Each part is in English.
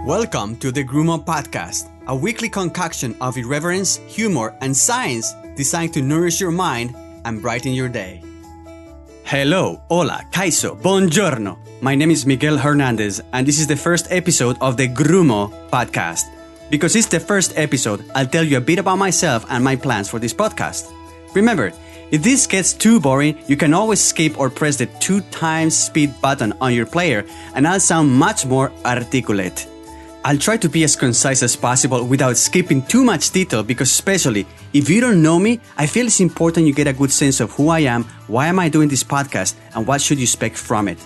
Welcome to the Grumo Podcast, a weekly concoction of irreverence, humor, and science designed to nourish your mind and brighten your day. Hello, hola, kaiso, buongiorno. My name is Miguel Hernandez, and this is the first episode of the Grumo Podcast. Because it's the first episode, I'll tell you a bit about myself and my plans for this podcast. Remember, if this gets too boring, you can always skip or press the 2x speed button on your player, and I'll sound much more articulate. I'll try to be as concise as possible without skipping too much detail because especially if you don't know me, I feel it's important you get a good sense of who I am, why am I doing this podcast, and what should you expect from it.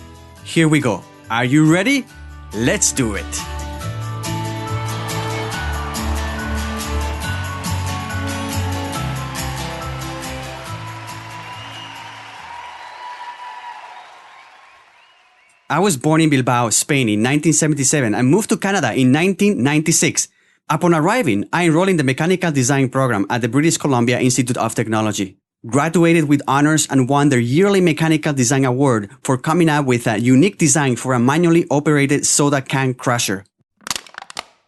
Here we go. Are you ready? Let's do it. I was born in Bilbao, Spain in 1977 and moved to Canada in 1996. Upon arriving, I enrolled in the mechanical design program at the British Columbia Institute of Technology. Graduated with honors and won their yearly mechanical design award for coming up with a unique design for a manually operated soda can crusher.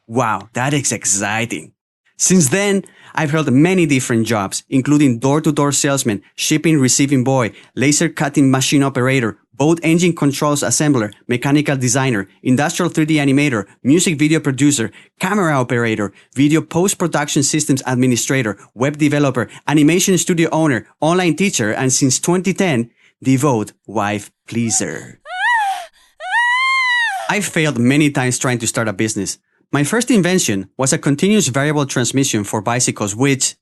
Wow, that is exciting. Since then, I've held many different jobs, including door-to-door salesman, shipping receiving boy, laser cutting machine operator, boat engine controls assembler, mechanical designer, industrial 3D animator, music video producer, camera operator, video post-production systems administrator, web developer, animation studio owner, online teacher, and since 2010, devout wife pleaser. I failed many times trying to start a business. My first invention was a continuous variable transmission for bicycles, which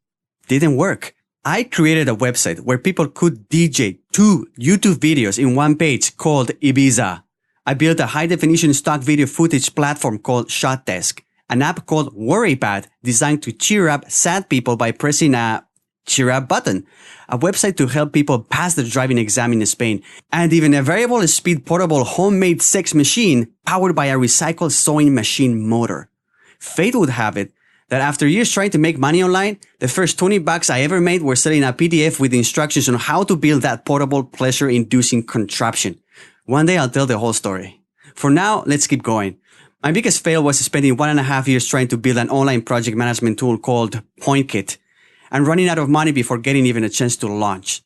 didn't work. I created a website where people could DJ 2 YouTube videos in one page called Ibiza. I built a high-definition stock video footage platform called ShotDesk, an app called WorryPad designed to cheer up sad people by pressing a cheer up button, a website to help people pass their driving exam in Spain, and even a variable speed portable homemade sex machine powered by a recycled sewing machine motor. Fate would have it that after years trying to make money online, the first $20 I ever made were selling a PDF with instructions on how to build that portable pleasure-inducing contraption. One day I'll tell the whole story. For now, let's keep going. My biggest fail was spending 1.5 years trying to build an online project management tool called PointKit and running out of money before getting even a chance to launch.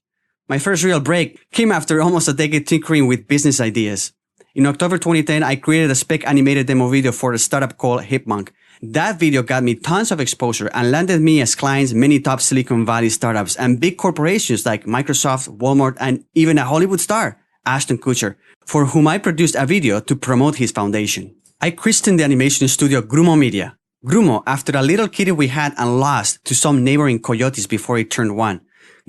My first real break came after almost a decade tinkering with business ideas. In October 2010, I created a spec animated demo video for a startup called Hipmunk. That video got me tons of exposure and landed me as clients many top Silicon Valley startups and big corporations like Microsoft, Walmart, and even a Hollywood star, Ashton Kutcher, for whom I produced a video to promote his foundation. I christened the animation studio Grumo Media. Grumo after a little kitty we had and lost to some neighboring coyotes before it turned one.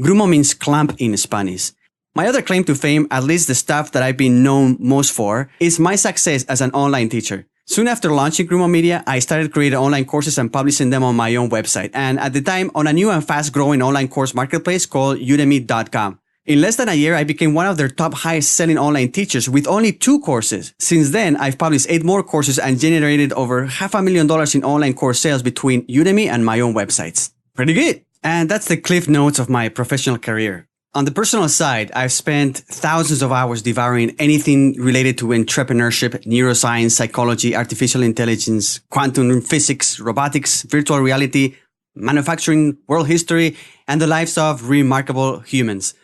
Grumo means clamp in Spanish. My other claim to fame, at least the stuff that I've been known most for, is my success as an online teacher. Soon after launching Grumo Media, I started creating online courses and publishing them on my own website, and at the time on a new and fast-growing online course marketplace called udemy.com. In less than a year, I became one of their top highest-selling online teachers with only 2 courses. Since then, I've published 8 more courses and generated over $500,000 in online course sales between Udemy and my own websites. Pretty good! And that's the cliff notes of my professional career. On the personal side, I've spent thousands of hours devouring anything related to entrepreneurship, neuroscience, psychology, artificial intelligence, quantum physics, robotics, virtual reality, manufacturing, world history, and the lives of remarkable humans.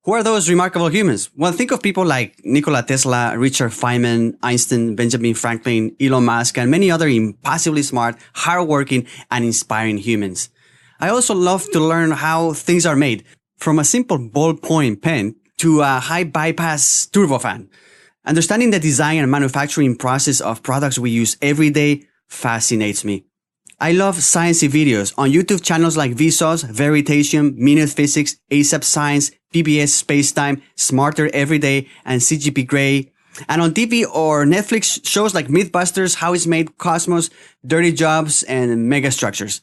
Who are those remarkable humans? Well, think of people like Nikola Tesla, Richard Feynman, Einstein, Benjamin Franklin, Elon Musk, and many other impossibly smart, hardworking, and inspiring humans. I also love to learn how things are made, from a simple ballpoint pen to a high bypass turbofan. Understanding the design and manufacturing process of products we use every day fascinates me. I love sciencey videos on YouTube channels like Vsauce, Veritasium, Minute Physics, ASAP Science, PBS Spacetime, Smarter Everyday, and CGP Grey. And on TV or Netflix shows like Mythbusters, How It's Made, Cosmos, Dirty Jobs, and Megastructures.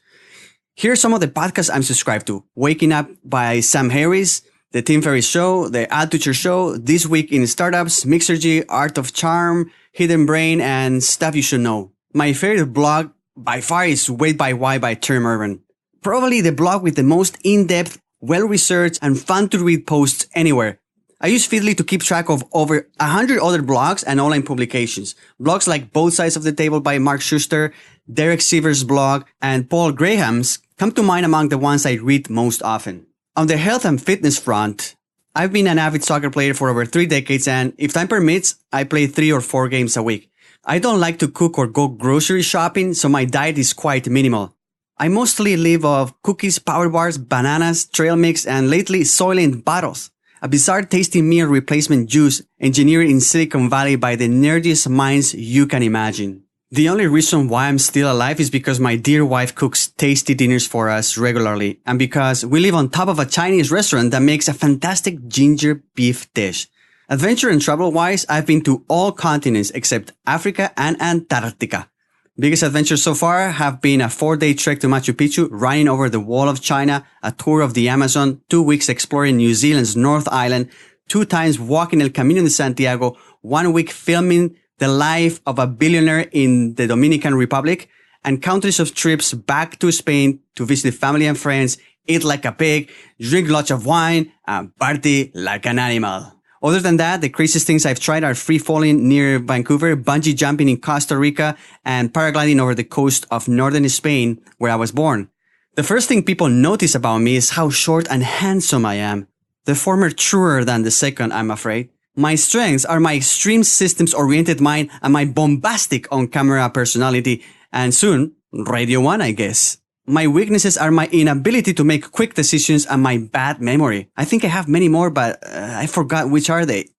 Here are some of the podcasts I'm subscribed to. Waking Up by Sam Harris, The Tim Ferriss Show, The Ad Teacher Show, This Week in Startups, Mixergy, Art of Charm, Hidden Brain, and Stuff You Should Know. My favorite blog by far is Wait by Why by Term Urban. Probably the blog with the most in-depth, well-researched, and fun-to-read posts anywhere. I use Feedly to keep track of over 100 other blogs and online publications. Blogs like Both Sides of the Table by Mark Schuster, Derek Siever's blog, and Paul Graham's come to mind among the ones I read most often. On the health and fitness front, I've been an avid soccer player for over 3 decades, and if time permits, I play 3 or 4 games a week. I don't like to cook or go grocery shopping, so my diet is quite minimal. I mostly live off cookies, power bars, bananas, trail mix, and lately Soylent bottles. A bizarre tasting meal replacement juice engineered in Silicon Valley by the nerdiest minds you can imagine. The only reason why I'm still alive is because my dear wife cooks tasty dinners for us regularly, and because we live on top of a Chinese restaurant that makes a fantastic ginger beef dish. Adventure and travel-wise, I've been to all continents except Africa and Antarctica. Biggest adventures so far have been a 4-day trek to Machu Picchu, running over the Wall of China, a tour of the Amazon, 2 weeks exploring New Zealand's North Island, 2 times walking El Camino de Santiago, 1 week filming the life of a billionaire in the Dominican Republic, and countless of trips back to Spain to visit family and friends, eat like a pig, drink lots of wine, and party like an animal. Other than that, the craziest things I've tried are free falling near Vancouver, bungee jumping in Costa Rica, and paragliding over the coast of northern Spain, where I was born. The first thing people notice about me is how short and handsome I am. The former truer than the second, I'm afraid. My strengths are my extreme systems-oriented mind and my bombastic on-camera personality, and soon, Radio 1, I guess. My weaknesses are my inability to make quick decisions and my bad memory. I think I have many more, but I forgot which are they.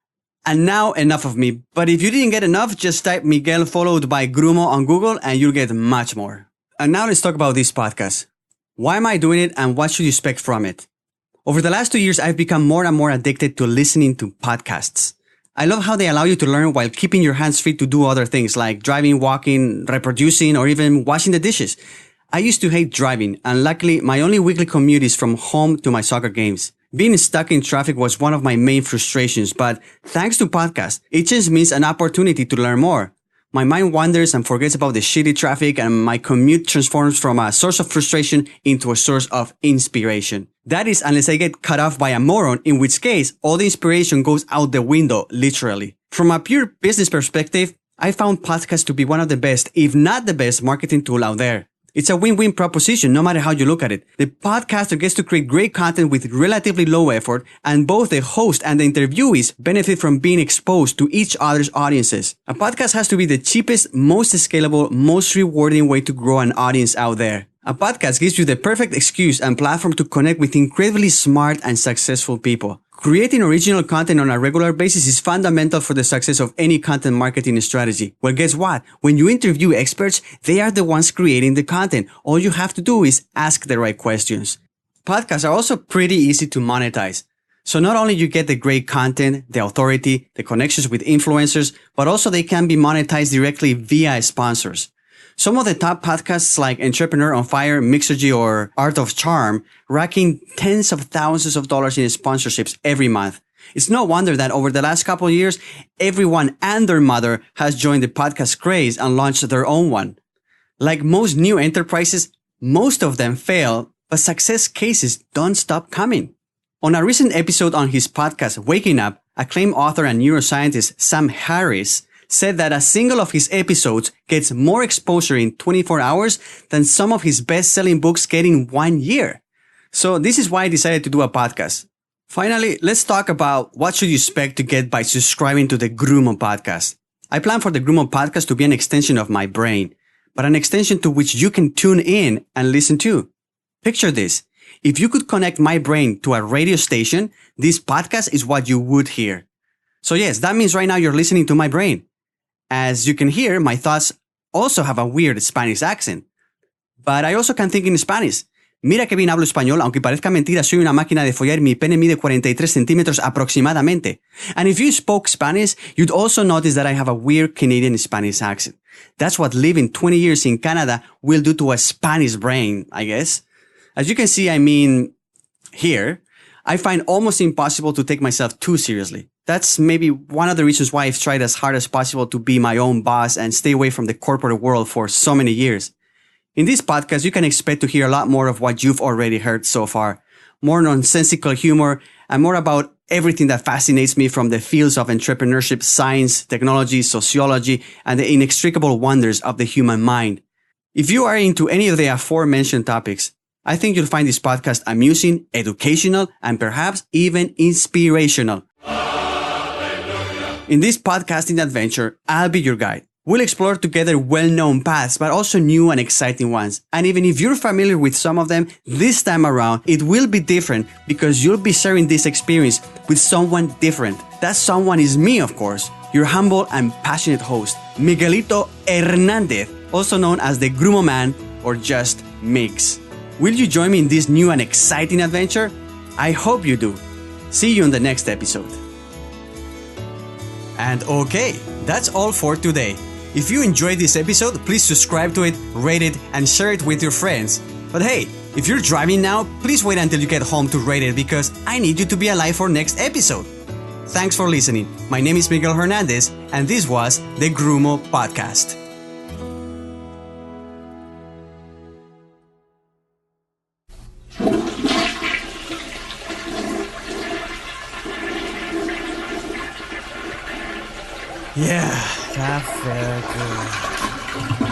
And now enough of me. But if you didn't get enough, just type Miguel followed by Grumo on Google and you'll get much more. And now let's talk about this podcast. Why am I doing it and what should you expect from it? Over the last 2 years, I've become more and more addicted to listening to podcasts. I love how they allow you to learn while keeping your hands free to do other things like driving, walking, reproducing, or even washing the dishes. I used to hate driving, and luckily, my only weekly commute is from home to my soccer games. Being stuck in traffic was one of my main frustrations, but thanks to podcasts, it just means an opportunity to learn more. My mind wanders and forgets about the shitty traffic, and my commute transforms from a source of frustration into a source of inspiration. That is, unless I get cut off by a moron, in which case, all the inspiration goes out the window, literally. From a pure business perspective, I found podcasts to be one of the best, if not the best, marketing tool out there. It's a win-win proposition, no matter how you look at it. The podcaster gets to create great content with relatively low effort, and both the host and the interviewees benefit from being exposed to each other's audiences. A podcast has to be the cheapest, most scalable, most rewarding way to grow an audience out there. A podcast gives you the perfect excuse and platform to connect with incredibly smart and successful people. Creating original content on a regular basis is fundamental for the success of any content marketing strategy. Well, guess what? When you interview experts, they are the ones creating the content. All you have to do is ask the right questions. Podcasts are also pretty easy to monetize. So not only you get the great content, the authority, the connections with influencers, but also they can be monetized directly via sponsors. Some of the top podcasts like Entrepreneur on Fire, Mixergy, or Art of Charm racking tens of thousands of dollars in sponsorships every month. It's no wonder that over the last couple of years, everyone and their mother has joined the podcast craze and launched their own one. Like most new enterprises, most of them fail, but success cases don't stop coming. On a recent episode on his podcast, Waking Up, acclaimed author and neuroscientist Sam Harris said that a single of his episodes gets more exposure in 24 hours than some of his best-selling books get in 1 year. So this is why I decided to do a podcast. Finally, let's talk about what should you expect to get by subscribing to the Grumo Podcast. I plan for the Grumo Podcast to be an extension of my brain, but an extension to which you can tune in and listen to. Picture this. If you could connect my brain to a radio station, this podcast is what you would hear. So yes, that means right now you're listening to my brain. As you can hear, my thoughts also have a weird Spanish accent. But I also can think in Spanish. Mira que bien hablo español, aunque parezca mentira, soy una máquina de follar, mi pene mide 43 centímetros aproximadamente. And if you spoke Spanish, you'd also notice that I have a weird Canadian Spanish accent. That's what living 20 years in Canada will do to a Spanish brain, I guess. As you can see, here, I find almost impossible to take myself too seriously. That's maybe one of the reasons why I've tried as hard as possible to be my own boss and stay away from the corporate world for so many years. In this podcast, you can expect to hear a lot more of what you've already heard so far. More nonsensical humor and more about everything that fascinates me from the fields of entrepreneurship, science, technology, sociology, and the inextricable wonders of the human mind. If you are into any of the aforementioned topics, I think you'll find this podcast amusing, educational, and perhaps even inspirational. In this podcasting adventure, I'll be your guide. We'll explore together well-known paths, but also new and exciting ones. And even if you're familiar with some of them, this time around, it will be different because you'll be sharing this experience with someone different. That someone is me, of course, your humble and passionate host, Miguelito Hernandez, also known as the Grumo Man or just Migs. Will you join me in this new and exciting adventure? I hope you do. See you in the next episode. And okay, that's all for today. If you enjoyed this episode, please subscribe to it, rate it, and share it with your friends. But hey, if you're driving now, please wait until you get home to rate it because I need you to be alive for next episode. Thanks for listening. My name is Miguel Hernandez, and this was the Grumo Podcast. Yeah, that felt good.